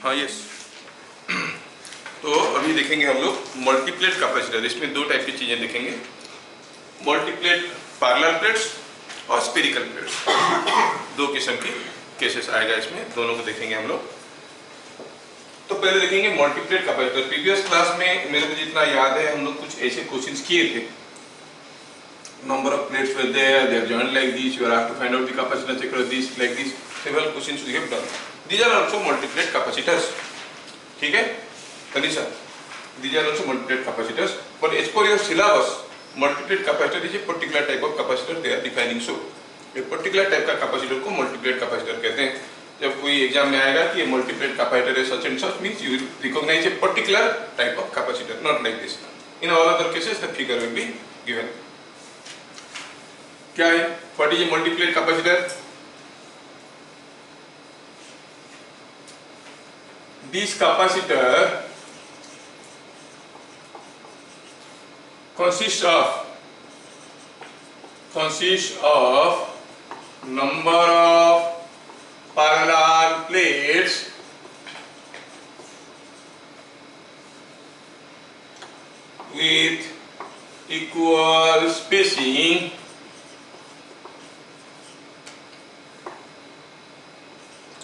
हाँ यस। तो अभी देखेंगे हम लोग मल्टीप्लेट कैपेसिटर। इसमें दो टाइप की चीज़ें देखेंगे, मल्टीप्लेट पैरेलल प्लेट्स और स्फेरिकल प्लेट्स। दो किस्म की केसेस आएगा इसमें, दोनों को देखेंगे हम लोग। तो पहले देखेंगे मल्टीप्लेट कैपेसिटर। प्रीवियस क्लास में मेरे को जितना याद है हम लोग कुछ ऐसे क्वेश्चंस किए थे। Number of plates were there, they are joined like this, you are asked to find out the capacitance across this, like this. Several questions we have done. These are also multiplate capacitors. ठीक है Tanisha, these are also multiplate capacitors, but as per your syllabus multiplate capacitor is a particular type of capacitor they are defining. So a particular type का capacitor को multiplate capacitor कहते हैं। जब कोई exam में आएगा कि ये multiplate capacitor है such and such, means you will recognize a particular type of capacitor, not like this. In all other cases the figure will be given. क्या है? What is a multiplate capacitor? This capacitor consists of number of parallel plates with equal spacing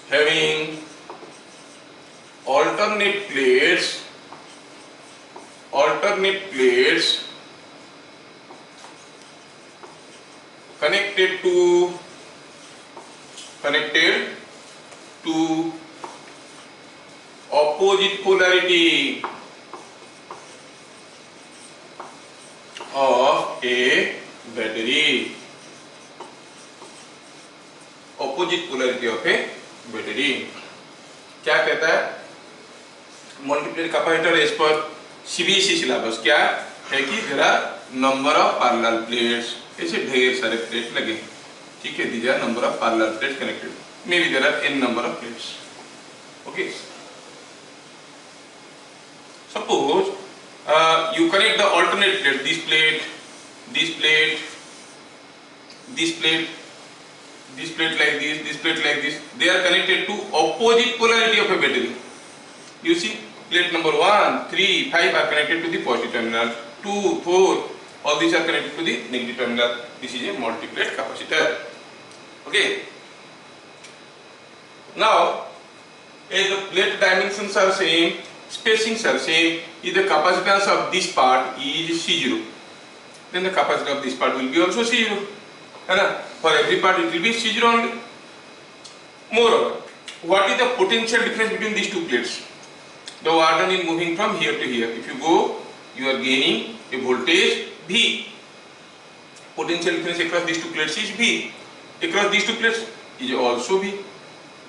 having alternate plates connected to opposite polarity of a battery. Opposite polarity of a battery. क्या कहता है multiplate capacitor as per CBSE syllabus? क्या है कि there are number of parallel plates, ऐसे ढेर सारे plate लगे, ठीक है। These are number of parallel plates connected, maybe there are n number of plates, okay. Suppose you connect the alternate plate, this plate, this plate, this plate, this plate like this, this plate like this. They are connected to opposite polarity of a battery. You see, plate number 1, 3, 5 are connected to the positive terminal, 2, 4, all these are connected to the negative terminal. This is a multiplate capacitor, okay. Now as the plate dimensions are same, spacings are same, if the capacitance of this part is C0, then the capacitance of this part will be also C0, है ना? For every part it will be C0 only. Moreover, what is the potential difference between these two plates? The wire is moving from here to here. If you go, you are gaining a voltage V. Potential difference across these two plates is V. Across these two plates is also V.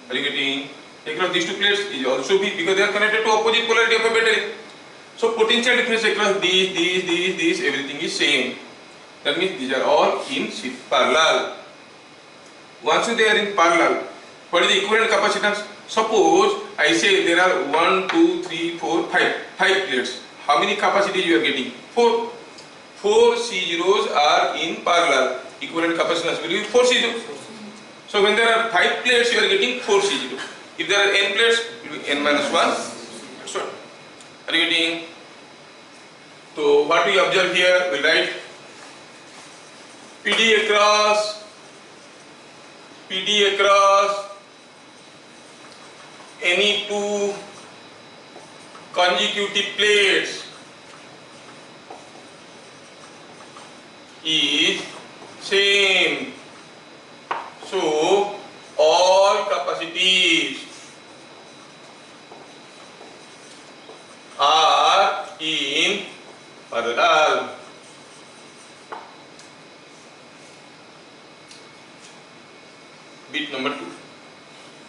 Are you getting? Across these two plates is also V, because they are connected to opposite polarity of a battery. So potential difference across these, everything is same. That means these are all in parallel. Once they are in parallel, what is the equivalent capacitance? Suppose I say there are 1, 2, 3, 4, 5 plates. How many capacities you are getting? 4. 4 C0s are in parallel. Equivalent capacitance will be 4 C0. So when there are 5 plates, you are getting 4 C0. If there are n plates, it will be n minus 1. That's what. Are you getting? So what we observe here, we write PD across any two consecutive plates is same. So all capacities are in parallel. Bit number 2.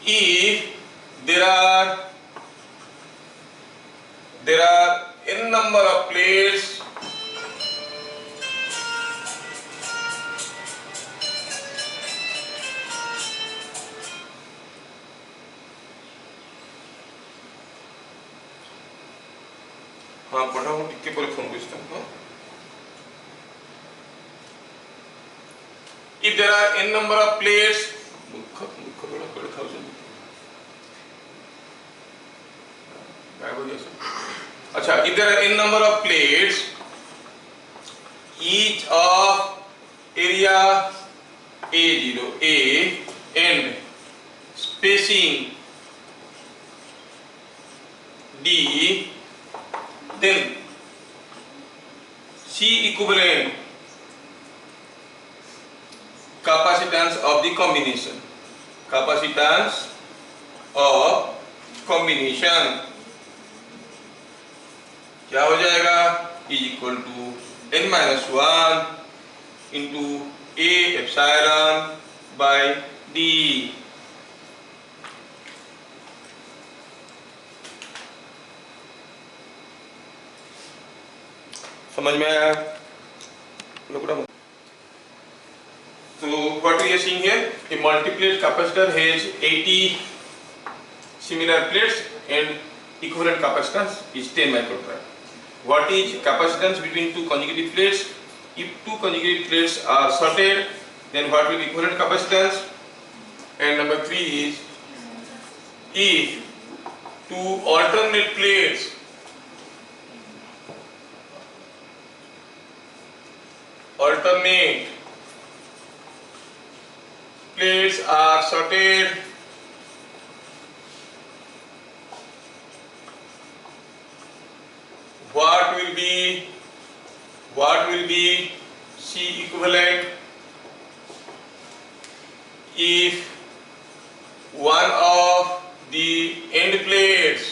If there are n number of plates हाँ पढ़ा हूँ टिक्के पर phone पूछता हूँ। If there are n number of plates, गायब हो जाए। अच्छा, if there are n number of plates, each of area A0 A and spacing D, then C equivalent capacitance of the combination. Capacitance of combination क्या हो जाएगा? Is equal to n-1 into A epsilon by D। समझ में आया? So what we are seeing here, a multi-plate capacitor has 80 similar plates and equivalent capacitance is 10 microfarad. What is capacitance between two conjugative plates? If two conjugative plates are shorted, then what will be equivalent capacitance? And number 3 is, if two alternate plates are shorted, what will be C equivalent if one of the end plates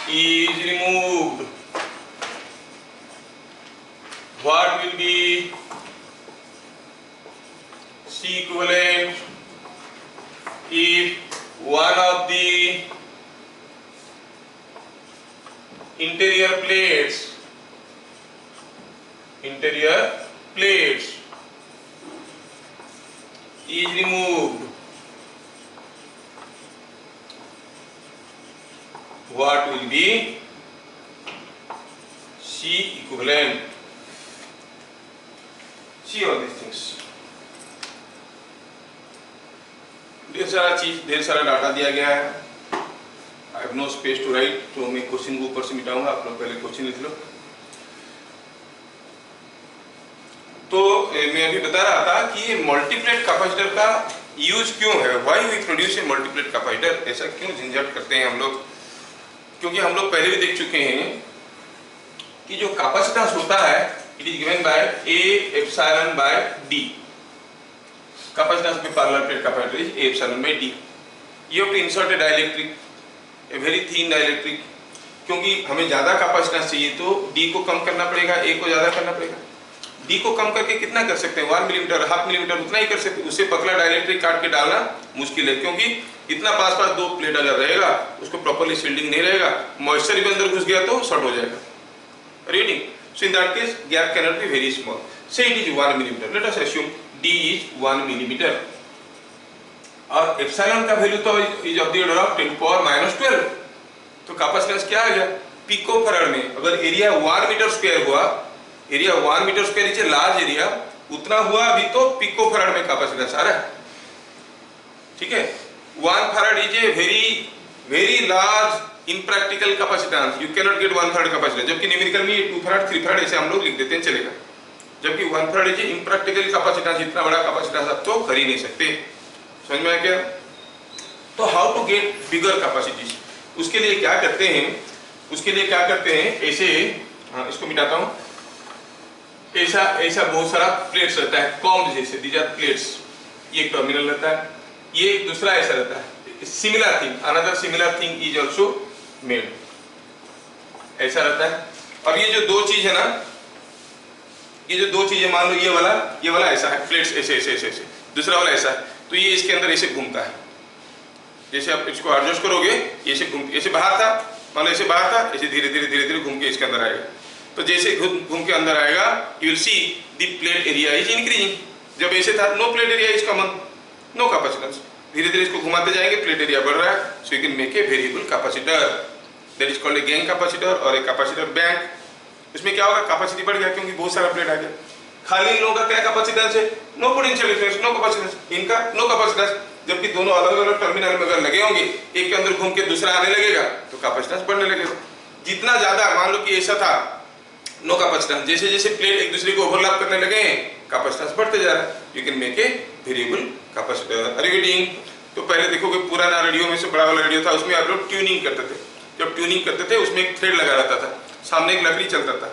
is removed? What will be C equivalent if one of the interior plates is removed? What will be C equivalent? See all these things. ढेर सारा data दिया गया है। I have no space to write, तो मैं question को ऊपर से मिटाऊंगा, आप लोग पहले क्वेश्चन लिख लो। तो मैं अभी बता रहा था कि ये मल्टीप्लेट कैपेसिटर का यूज क्यों है, why we produce a multiplate capacitor, ऐसा क्यों झंझट करते हैं हम लोग? क्योंकि हम लोग पहले भी देख चुके हैं कि जो कैपेसिटेंस होता है it is given by A epsilon by D। Capacitance में parallel plate capacitor is A epsilon by D। You have to insert a dielectric, a very thin dielectric, क्योंकि हमें ज्यादा कैपेसिटेंस चाहिए तो D को कम करना पड़ेगा, A को ज्यादा करना पड़ेगा। D को कम करके कितना कर सकते हैं? 1 मिलीमीटर, हाफ मिलीमीटर, उतना ही कर सकते हैं। उससे पतला डाइलेक्ट्रिक काट के डालना मुश्किल है, क्योंकि इतना पास दो प्लेट अगर रहेगा उसको प्रॉपर्ली शील्डिंग नहीं रहेगा, मॉइस्चर भी अंदर घुस गया तो शॉर्ट हो जाएगा। Reading, so in that case gap cannot be very small, say it is 1 millimetre. Let us assume D is 1 millimetre और एप्सिलॉन का वैल्यू तो is of the order of 10⁻12। तो कैपेसिटेंस क्या आ गया? पिकोफैराड में अगर एरिया 1 मीटर स्क्वायर हुआ, area 1 metre square is a large area, उतना हुआ अभी तो पिकोफैराड में कैपेसिटेंस आ रहा है। ठीक है, 1 farad is a very large impractical capacitance, you can not gate 1 farad capacitance, जबकि न्यूमेरिकल में 2 फैराड 3 फैराड ऐसे हम लोग लिख देते हैं, चलेगा। जबकि 1 फैराड इज इम्प्रैक्टिकल कैपेसिटेंस, इतना बड़ा कैपेसिटेंस आप तो कर ही नहीं सकते। समझ में आया क्या? तो how to get bigger capacities, उसके लिए क्या करते हैं, ऐसे, हाँ इसको मिटाता हूँ, ऐसा बहुत सारा प्लेट्स रहता है, कॉम्ब जैसे, दीज आर प्लेट्स, ये एक टर्मिनल रहता है, ये दूसरा ऐसा रहता है, similar thing, another similar thing is also made, ऐसा रहता है। और ये जो दो चीज है ना, ये जो दो चीजें, मान लो ये वाला ऐसा है, प्लेट्स ऐसे, दूसरा वाला ऐसा है, तो ये इसके अंदर ऐसे घूमता है, जैसे आप इसको एडजस्ट करोगे, ऐसे बाहर था, मान लो ऐसे बाहर था, ऐसे धीरे धीरे घूम के इसके अंदर आएगा। तो जैसे घूम के अंदर आएगा, you will see the plate area is increasing. जब ऐसे था, no plate area is common, no capacitance, धीरे धीरे इसको घुमाते जाएंगे, प्लेट एरिया बढ़ रहा है, so you can make a variable capacitor, that is called a gang capacitor और ए कैपेसिटर बैंक। इसमें क्या होगा, कैपेसिटी बढ़ गया क्योंकि बहुत सारा प्लेट आ गया। खाली इन लोगों का क्या कैपेसिटेंस है? No potential difference, no capacitance, इनका नो कैपेसिटेंस, जबकि दोनों अलग अलग टर्मिनल में अगर लगे होंगे, एक के अंदर घूम के दूसरा आने लगेगा तो कैपेसिटेंस बढ़ने लगेगा। जितना ज्यादा, मान लो कि ऐसा था नो कैपेसिटेंस, जैसे जैसे प्लेट एक दूसरे को ओवरलैप करने लगे हैं कैपेसिटेंस बढ़ते जा रहा है। You can make a variable capacitor. Reading तो पहले देखोगे पुराना रेडियो में से बड़ा वाला रेडियो था, उसमें आप लोग ट्यूनिंग करते थे। जब ट्यूनिंग करते थे उसमें एक थ्रेड लगा रहता था, सामने एक लकड़ी चलता था।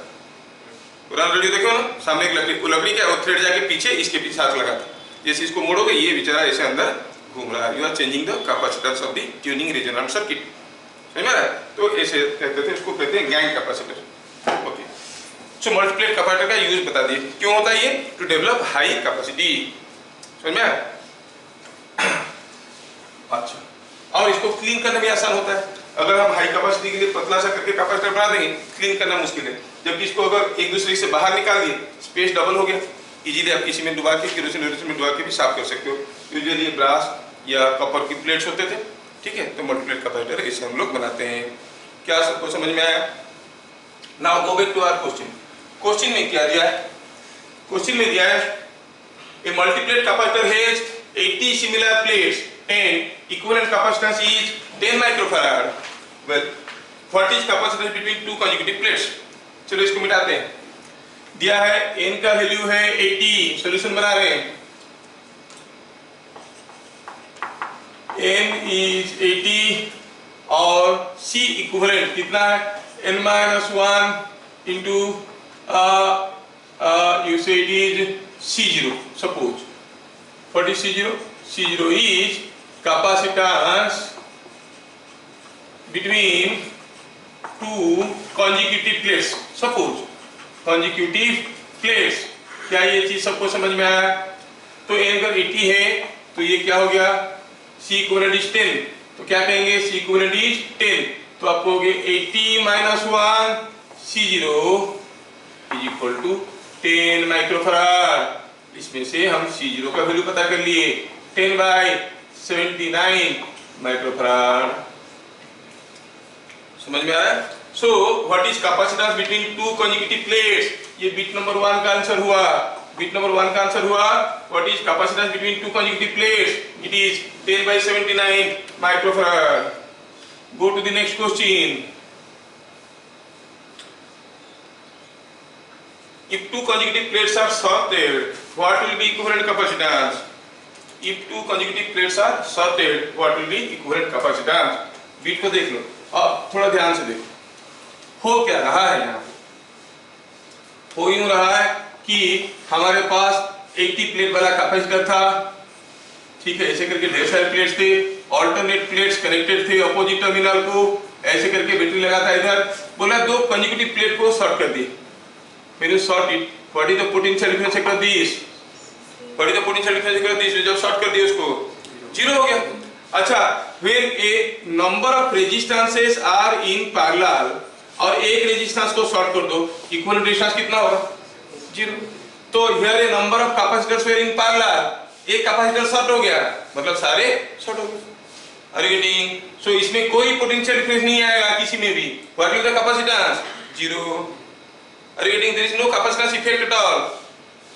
पुराना रेडियो देखो ना, सामने एक लकड़ी, वो लकड़ी क्या, वो थ्रेड जाके पीछे इसके पीछे हाथ लगा था। जैसे इसको मोड़ोगे ये बेचारा ऐसे अंदर घूम रहा है। You are changing the capacitance of the tuning resonant circuit. समझ में आ रहा है? तो ऐसे कहते थे, इसको कहते हैं gang capacitor. Okay, so multiplate capacitor का यूज बता दिए। क्यों होता है ये? To develop high capacity. समझ में आया? अच्छा, और इसको क्लीन करना भी आसान होता है। अगर हम हाई कैपेसिटी के लिए पतला सा करके कैपेसिटर बना देंगे, क्लीन करना मुश्किल है। जबकि इसको अगर एक दूसरे से बाहर निकाल दिए, स्पेस डबल हो गया, इजीली आप किसी में डुबा के, केरोसिन में डुबा के भी साफ कर सकते हो। यूजुअली ब्रास या कॉपर की प्लेट्स होते थे, ठीक है, तो मल्टीप्लेट कैपेसिटर इसे हम लोग बनाते हैं। क्या सबको समझ में आया? Now go back to our question. Question में क्या दिया है? क्वेश्चन में दिया है a multiplate capacitor has 80 similar plates and equivalent capacitance is 10 microfarad. Well, what is capacitance between two consecutive plates? चलो इसको मिटाते हैं। दिया है n का वैल्यू है 80, सॉल्यूशन बना रहे हैं। n is 80 और c इक्विवेलेंट कितना है? n minus 1 into you say it is C0. Suppose what is C0? C0 is capacitance between two consecutive plates. Suppose consecutive plates, क्या ये चीज सबको समझ में आया? तो n अगर 80 है तो ये क्या हो गया? C equivalent is 10, तो क्या कहेंगे? C equivalent is 10, तो आप कहोगे 80 minus 1 C0 is equal to 10 microfarad. इसमें से हम C0 का वैल्यू पता कर लिए, 10/79 माइक्रोफराड। समझ में आ रहा है? So what is capacitance between two consecutive plates? ये बिट नंबर 1 का आंसर हुआ। बिट नंबर 1 का आंसर हुआ what is capacitance between two consecutive plates? It is 10/79 microfarad. Go to the next question. If two consecutive plates are sorted, what will be equivalent capacitance? If two consecutive plates are sorted, what will be equivalent capacitance? Bit को देख लो और थोड़ा ध्यान से देखो। हो क्या रहा है यहाँ पे? हो यूं रहा है कि हमारे पास 80 प्लेट वाला कैपेसिटर था, ठीक है, ऐसे करके ढेर सारे प्लेट्स थे, ऑल्टरनेट प्लेट्स कनेक्टेड थे अपोजिट टर्मिनल को, ऐसे करके बैटरी लगा था इधर। बोला दो consecutive प्लेट को शॉर्ट कर दिए। When you sort it, what is the potential difference across these? What is the potential difference across these? जब शॉर्ट कर दिए उसको, जीरो हो गया। अच्छा, when a number of resistances are in parallel, और एक रेजिस्टेंस को शॉर्ट कर दो, इक्विवेलेंट रेजिस्टेंस कितना होगा? जीरो। तो here a number of capacitors were in parallel, एक कैपेसिटर शॉर्ट हो गया, मतलब सारे शॉर्ट हो गए। Are you getting? So इसमें कोई पोटेंशियल डिफरेंस नहीं आएगा किसी में भी। What is the capacitance? Zero. Are you getting? There is no capacitance effect at all.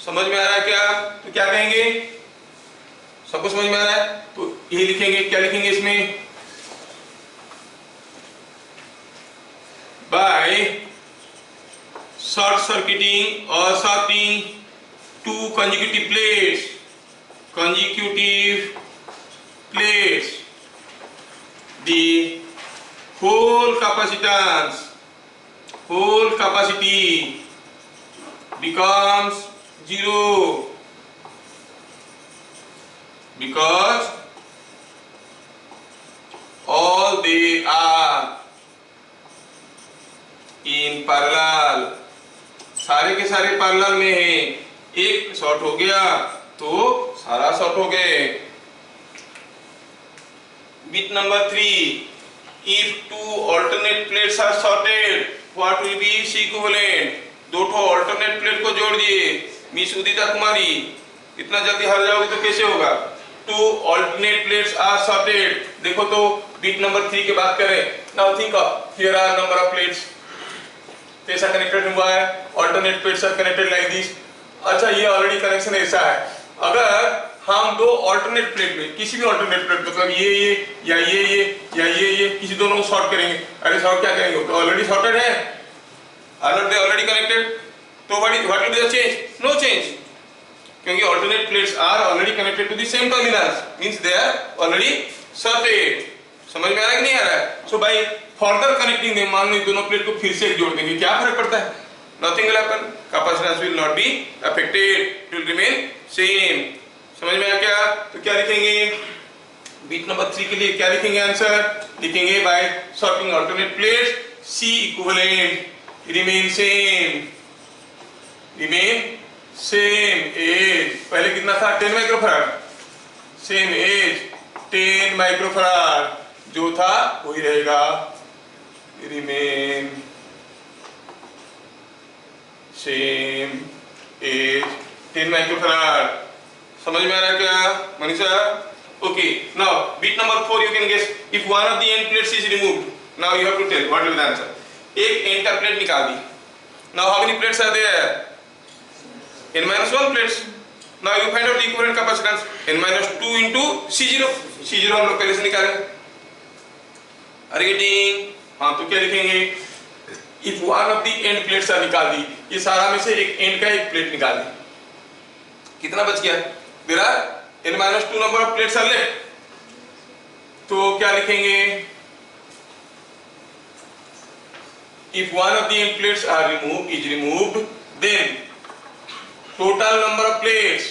समझ में आ रहा है क्या? तो क्या कहेंगे? सबको समझ में आ रहा है? तो ये लिखेंगे, क्या लिखेंगे इसमें? By short circuiting or shorting two consecutive plates, the whole capacity becomes zero, because all they are in parallel, सारे के सारे पैरेलल में है। एक शॉर्ट हो गया तो सारा शॉर्ट हो गए। Bit number 3, if two alternate plates are sorted, what will be C equivalent? दो ठो alternate plate को जोड़ दिए, मिस उदिता कुमारी, इतना जल्दी हार जाओगे तो कैसे होगा? Two alternate plates are sorted, देखो तो बिट नंबर 3 की बात करें। Now think of, here are number of plates, कैसा कनेक्टेड हुआ है? alternate plates are connected like this। अच्छा, ये ऑलरेडी कनेक्शन ऐसा है, अगर हम दो ऑल्टरनेट प्लेट में, किसी भी ऑल्टरनेट प्लेट मतलब ये या ये किसी दोनों को शॉर्ट करेंगे। अरे शॉर्ट क्या करेंगे, तो ऑलरेडी शॉर्टेड है, are not they already connected, तो what will be the change, no change, क्योंकि alternate plates are already connected to the same terminals, means they are already shorted. समझ में आ रहा है कि नहीं आ रहा है? सो बाय फर्दर कनेक्टिंग देम, मान लो दोनों प्लेट को फिर से जोड़ देंगे, क्या फर्क पड़ता है, nothing will happen, capacitance will not be affected, it will remain same. समझ में आ गया? तो क्या लिखेंगे बीट नंबर 3 के लिए, क्या लिखेंगे आंसर, लिखेंगे by sorting alternate plates C equivalent remain same, remain same as, पहले कितना था 10 माइक्रोफैराड, सेम एज 10 माइक्रोफैराड, जो था वही रहेगा, रिमेन सेम एज 10 माइक्रोफैराड। समझ में आ रहा है क्या Manisha? Okay, now beat number 4 you can guess, if one of the end plates is removed, now you have to tell what will be the answer. एक एंड का प्लेट निकाल दी, now how many plates are there, n-1 plates, now you find out the equivalent capacitance n-2 into C0, C0 हम लोग पहले से निकाले, are getting? हाँ, तो क्या लिखेंगे, if one of the end plates are, निकाल दी, ये सारा में से एक एंड का एक प्लेट निकाल दी, कितना बच गया, there are n-2 number of plates are left, तो क्या लिखेंगे, if one of the end plates are removed then total number of plates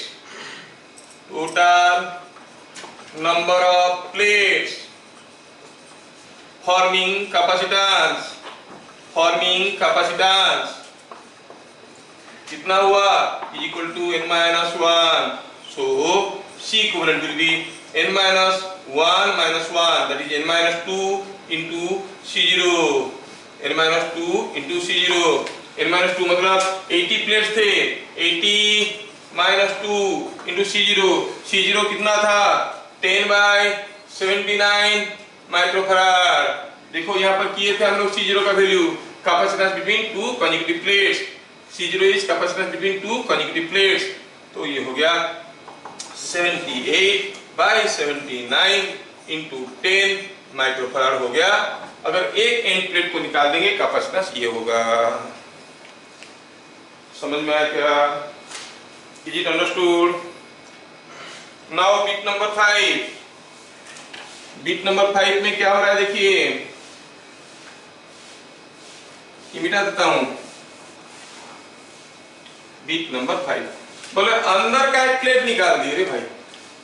forming capacitance कितना हुआ, is equal to n-1, so C equivalent will be n-1 minus 1, that is n-2 into C0, n-2 into C0, n-2 मतलब 80 plates थे, 80 minus 2 into C0, C0 कितना था 10/79 microfarad. देखो यहाँ पर किए थे हम लोग C0 का value, capacitance between two consecutive plates, C0 is capacitance between two consecutive plates, तो ये हो गया 78/79 into 10 माइक्रोफैराड हो गया। अगर एक एंड प्लेट को निकाल देंगे कैपेसिटेंस ये होगा। समझ में आया क्या? Is it understood? Now beat number 5, bit number 5 में क्या हो रहा है देखिए, ये मिटा देता हूं, बीट नंबर 5 बोले अंदर का एक प्लेट निकाल दिए रे भाई,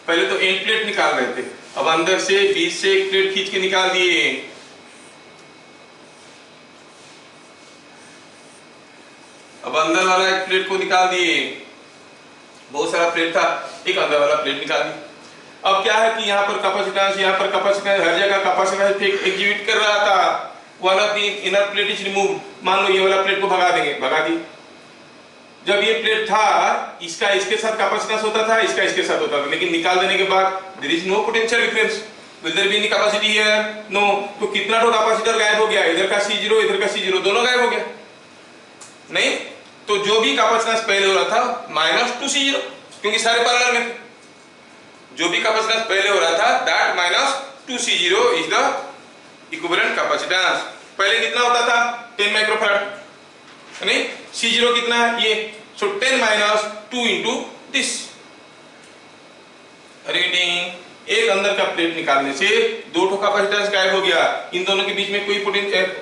पहले तो एंड प्लेट निकाल रहे थे, अब अंदर से बीच से एक प्लेट खींच के निकाल दिए, अब अंदर वाला एक प्लेट को निकाल दिए, बहुत सारा प्लेट था, एक अंदर वाला प्लेट निकाल दी। अब क्या है कि यहाँ पर कैपेसिटेंस, यहाँ पर कैपेसिटेंस, हर जगह कैपेसिटेंस एग्जीक्यूट कर रहा था, one of the inner plate is removed, मान लो ये वाला प्लेट को भगा देंगे, भगा दी। जब ये प्लेट था इसका इसके साथ कैपेसिटेंस होता था, इसका इसके साथ होता था, लेकिन निकाल देने के बाद there is no potential difference, will there be any capacity here, no, तो कितना तो कैपेसिटर गायब हो गया, इधर का C0 इधर का C0 दोनों गायब हो गया, नहीं, तो जो भी कैपेसिटेंस पहले हो रहा था -2C0, क्योंकि सारे पैरेलल में थे, जो भी कैपेसिटेंस पहले हो रहा था that -2C0 is the equivalent capacitance. पहले कितना होता था 10 माइक्रोफैराड, नहीं, C0 कितना है ये, सो 10 - 2 into दिस। रीडिंग, एक अंदर का प्लेट निकालने से दो ठो कैपेसिटेंस गायब हो गया, इन दोनों के बीच में कोई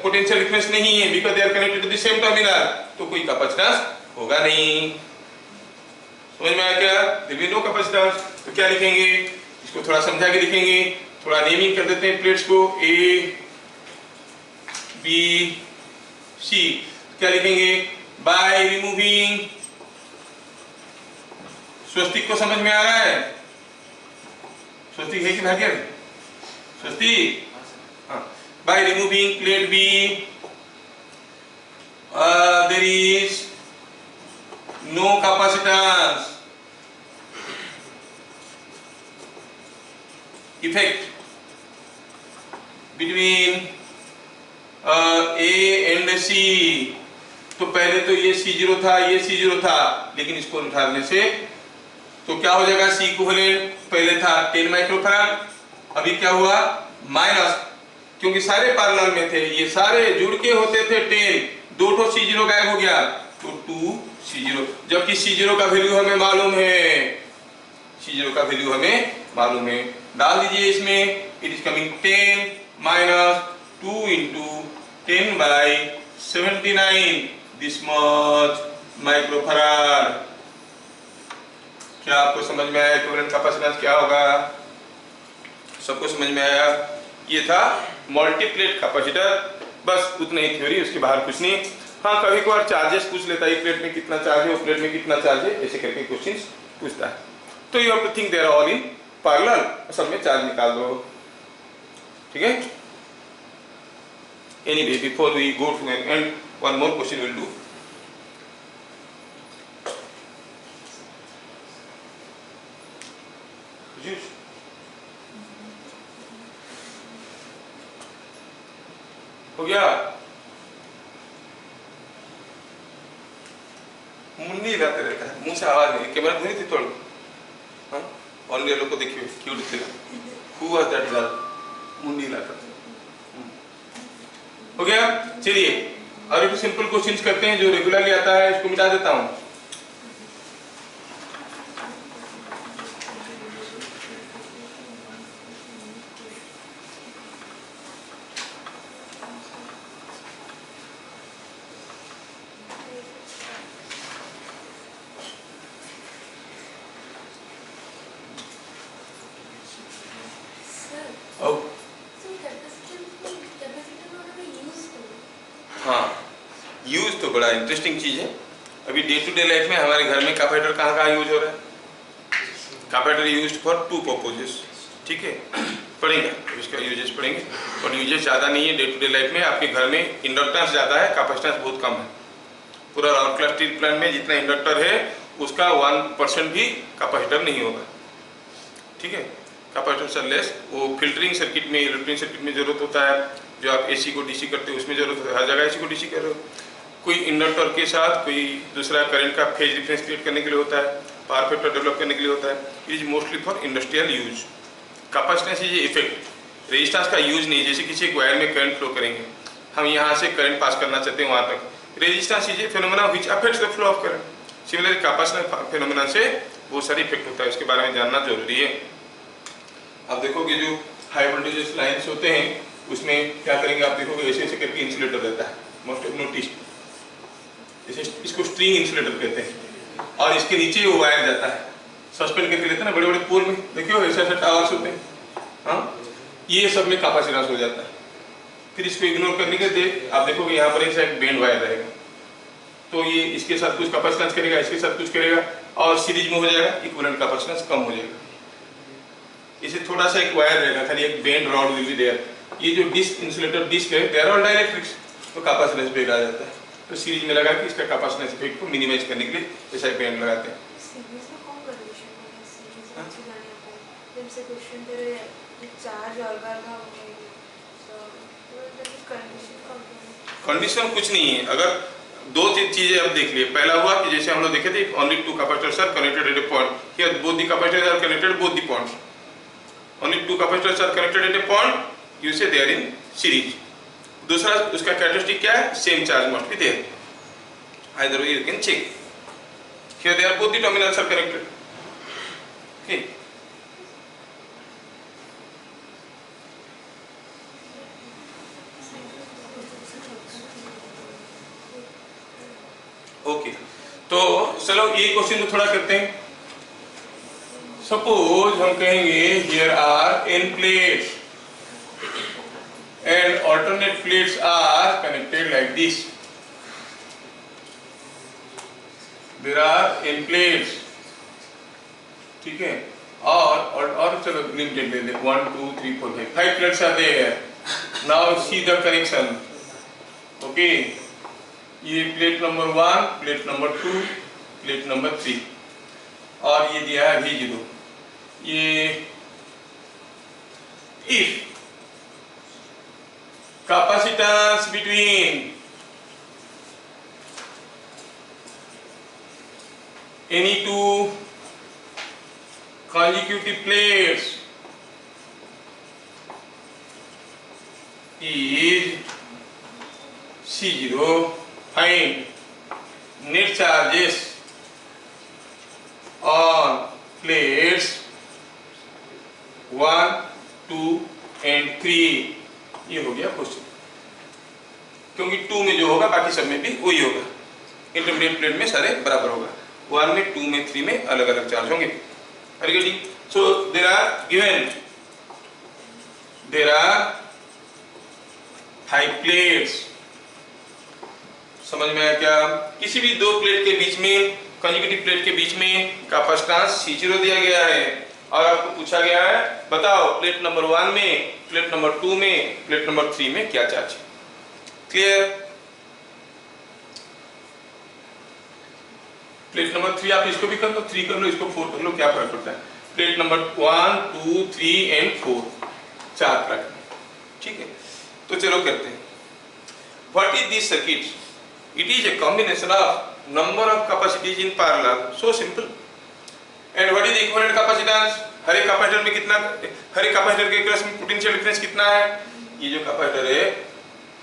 पोटेंशियल डिफरेंस नहीं है, because they are connected to the same terminal, तो कोई कैपेसिटेंस होगा नहीं। समझ में आया क्या? There will be no capacitance, तो क्या लिखेंगे, इसको थोड़ा समझा के लिखेंगे, थोड़ा नेमिंग कर देते हैं प्लेट्स को, A B C, क्या लिखेंगे, बाय रिमूविंग, स्वस्तिक को समझ में आ रहा है, स्वस्तिक है कि भाग्य, स्वस्तिक, हाँ, by removing plate B there is no capacitance effect between A and C, तो पहले तो ये C0 था, ये C0 था, लेकिन इसको उठाने से तो क्या हो जाएगा, सी इक्विवेलेंट पहले था 10 माइक्रोफैराड, अभी क्या हुआ माइनस, क्योंकि सारे पैरेलल में थे, ये सारे जुड़ के होते थे 10, 2 ठो C0 गायब हो गया तो 2C0, जबकि C0 का वैल्यू हमें मालूम है, C0 का वैल्यू हमें मालूम है, डाल दीजिए इसमें, it is coming 10 minus 2 into 10/79 this much microfarad. क्या आपको समझ में आया इक्विवेलेंट कैपेसिटेंस क्या होगा? सबको समझ में आया? ये था मल्टीप्लेट कैपेसिटर, बस उतना ही थ्योरी, उसके बाहर कुछ नहीं। हाँ, कभी कभार चार्जेस पूछ लेता है, प्लेट में कितना चार्ज है, वो प्लेट में कितना चार्ज है, ऐसे करके क्वेश्चंस पूछता है। तो you have to think they are all in parallel, सब में चार्ज निकाल दो, ठीक है। Anyway, before we go to an end, one more question will do. हो गया? मुन्नी लाते रहता है, मुंह से आवाज नहीं, कैमरा धुनी थी थोड़ी, हाँ, ऑन लोग को देखिए क्यूट थे, who was that girl, Munni लाता। हो गया? चलिए, और एक सिंपल क्वेश्चंस करते हैं जो रेगुलरली आता है, इसको मिटा देता हूं। यूज तो बड़ा इंटरेस्टिंग चीज है। अभी डे टू डे लाइफ में हमारे घर में कैपेसिटर कहाँ कहाँ यूज हो रहा है? कैपेसिटर यूज्ड फॉर 2 पर्पसेस, ठीक है, पढ़ेंगे इसका यूजेस पढ़ेंगे, और यूजेस ज़्यादा नहीं है डे टू डे लाइफ में। आपके घर में इंडक्टेंस ज़्यादा है, कैपेसिटेंस बहुत कम है। पूरा राउंड क्लास स्टील प्लांट में जितना इंडक्टर है उसका 1% भी कैपेसिटर नहीं होगा, ठीक है। कैपेसिटर से लेस, वो फिल्टरिंग सर्किट में, इलेक्ट्रॉनिक सर्किट में जरूरत होता है, जो आप एसी को डीसी करते हो उसमें जरूरत होता है, हर जगह एसी को डीसी कर रहे हो। कोई इंडक्टर के साथ कोई दूसरा करंट का फेज डिफरेंस क्रिएट करने के लिए होता है, पावर फैक्टर डेवलप करने के लिए होता है। It is mostly for industrial use. Capacitance is effect, resistance का यूज नहीं। जैसे किसी एक वायर में करंट फ्लो करेंगे, हम यहाँ से करंट पास करना चाहते हैं वहाँ तक, resistance is a phenomena which affects the flow of current. Similarly capacitance phenomena से बहुत सारी इफेक्ट होता है, उसके बारे में जानना जरूरी है। आप देखोगे जो हाई वोल्टेज लाइन्स होते हैं उसमें क्या करेंगे, आप देखोगे ऐसे ऐसे करके इंसुलेटर रहता है, मोस्ट ऑफ नोटिस, इसको स्ट्रिंग इंसुलेटर कहते हैं, और इसके नीचे वो वायर जाता है, सस्पेंड करके लेते हैं ना बड़े बड़े पोल में, देखियो ऐसे ऐसे टावर्स होते हैं, हाँ, ये सब में कैपेसिटेंस हो जाता है। फिर इसको इग्नोर करने के लिए आप देखोगे यहाँ पर एक बेंड वायर रहेगा, तो ये इसके साथ कुछ कैपेसिटेंस करेगा, इसके साथ कुछ करेगा, और सीरीज में हो जाएगा, इक्विवेलेंट कैपेसिटेंस कम हो जाएगा। इसे थोड़ा सा एक वायर रहेगा, खाली एक bend rod will be there. ये जो डिस्क इंसुलेटर डिस्क है, दे आर ऑल डाइलेक्ट्रिक्स, तो कैपेसिटेंस बेग आ जाता है, तो सीरीज में लगा के इसका कैपेसिटेंस इफेक्ट को मिनिमाइज करने के लिए ऐसा एक बेंड लगाते हैं। सीरीज में कौन कंडीशन है, सीरीज में अच्छी जाने को जब से क्वेश्चन तेरे चार्ज और बार का हो गई, तो कंडीशन कुछ नहीं है। अगर दो चीजें अब देख लिए, पहला हुआ कि जैसे हम लोग देखे थे, only 2 capacitors are connected at a point, here both the capacitors are connected both the points, only 2 capacitors are connected at a point, you say they are in series. दूसरा उसका कैरेक्टरिस्टिक क्या है, same charge must be there, either way you can check, here they are both the terminals are connected, okay. okay, तो चलो ये question को थोड़ा करते हैं। सपोज हम कहेंगे here are n plates and alternate plates are connected like this. There are n plates, ठीक है, और चलो लिमिटेड ले ले, 1 2 3 4 5 plates are there. Now see the connection, okay. ये plate number 1, plate number 2, plate number 3, और ये दिया है V0। ये if capacitance between any two consecutive plates is C0. Find net charges on plates 1, 2 and 3. ये हो गया क्वेश्चन, क्योंकि 2 में जो होगा बाकी सब में भी वही होगा, इंटरमीडिएट प्लेट में सारे बराबर होगा, 1 में, 2 में, 3 में अलग अलग चार्ज होंगे। So there are given, there are 5 plates. समझ में आया क्या? किसी भी दो प्लेट के बीच में, कंसेक्यूटिव प्लेट के बीच में कैपेसिटेंस C0 दिया गया है और आपको पूछा गया है बताओ प्लेट नंबर 1 में, प्लेट नंबर 2 में, प्लेट नंबर 3 में क्या चार्ज है। क्लियर? प्लेट नंबर 3 आप इसको भी कर लो, 3 कर लो, इसको 4 कर लो, क्या फर्क पड़ता है। प्लेट नंबर 1, 2, 3 एंड 4, 4 प्लेट, ठीक है। तो चलो करते हैं। What is this circuit? It is a combination of number of capacities in parallel, so simple. And what is equivalent capacitance? हर एक कैपेसिटर में कितना, हर एक कैपेसिटर के क्रॉस में पोटेंशियल डिफरेंस कितना है? ये जो कैपेसिटर है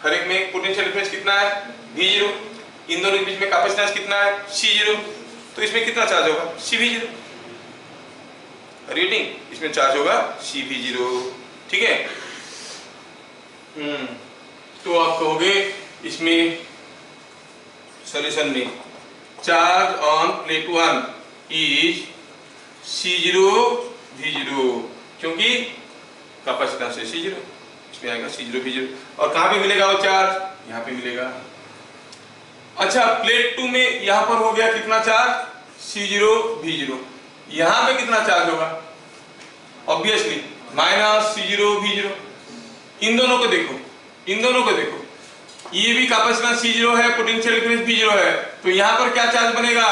हर एक में पोटेंशियल डिफरेंस कितना है? V0। इन दोनों के बीच में कैपेसिटेंस कितना है? C0। तो इसमें कितना चार्ज होगा? CV0। रीडिंग इसमें चार्ज होगा CV0, ठीक है। तो आप कहोगे इसमें सॉल्यूशन में charge on plate 1 is C0 V0, क्योंकि कैपेसिटेंस है C0, इसमें आएगा C0 V0। और कहां पे मिलेगा वो चार्ज? यहाँ पे मिलेगा। अच्छा, प्लेट 2 में यहां पर हो गया कितना चार्ज? C0 V0। यहां पे कितना चार्ज होगा? Obviously minus C0 V0। इन दोनों को देखो, इन दोनों को देखो, ये भी कैपेसिटेंस C0 है, पोटेंशियल डिफरेंस V0 है, तो यहां पर क्या चार्ज बनेगा?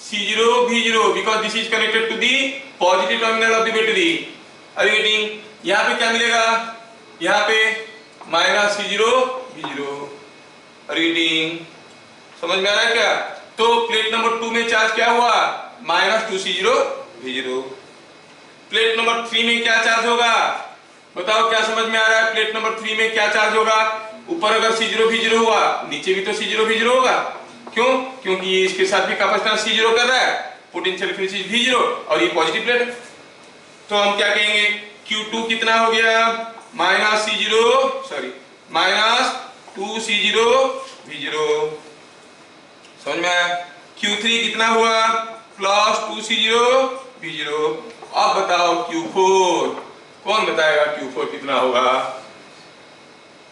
C0 V0, because this is connected to the positive terminal of the battery. Are you getting? यहां पे क्या मिलेगा? यहां पे minus C0 V0। Are you getting? समझ में आ रहा है क्या? तो प्लेट नंबर 2 में चार्ज क्या हुआ? Minus 2C0 V0। Plate number 3 में क्या चार्ज होगा? बताओ, क्या समझ में आ रहा है? प्लेट नंबर 3 में क्या चार्ज होगा? ऊपर अगर C0 V0 हुआ, नीचे भी तो C0 V0 होगा। क्यों? क्योंकि ये इसके साथ भी कैपेसिटेंस C0 कर रहा है, पोटेंशियल डिफरेंस V0 और ये पॉजिटिव प्लेट है। तो हम क्या कहेंगे? Q2 कितना हो गया? Minus C0, sorry minus 2C0 V0। समझ में आया? Q3 कितना हुआ? Plus 2C0 V0। अब बताओ Q4, कौन बताएगा Q4 कितना होगा?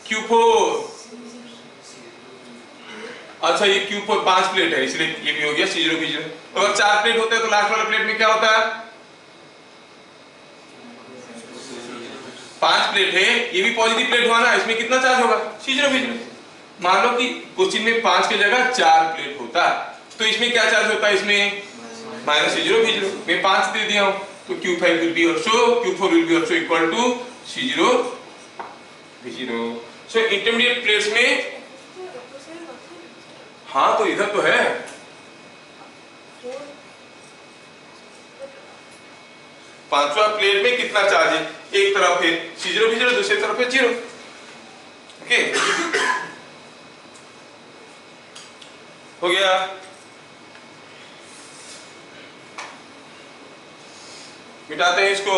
Q4, अच्छा ये Q4 5 प्लेट है, इसलिए ये भी हो गया C0 V0। अगर 4 प्लेट होता है तो लास्ट वाला प्लेट में क्या होता है? 5 प्लेट है, ये भी पॉजिटिव प्लेट हुआ ना, इसमें कितना चार्ज होगा? C0 V0। मान लो कि क्वेश्चन में 5 की जगह 4 प्लेट होता, तो इसमें क्या चार्ज होता है? इसमें माइनस C0 V0। मैं 5 दे दिया हूं, तो Q5 will be also, Q4 will be also equal to C0 V0। So intermediate plates में, हाँ तो इधर तो है, पांचवा प्लेट में कितना चार्ज है? एक तरफ है C0 V0, दूसरी तरफ है 0। ओके, हो गया। मिटाते हैं इसको।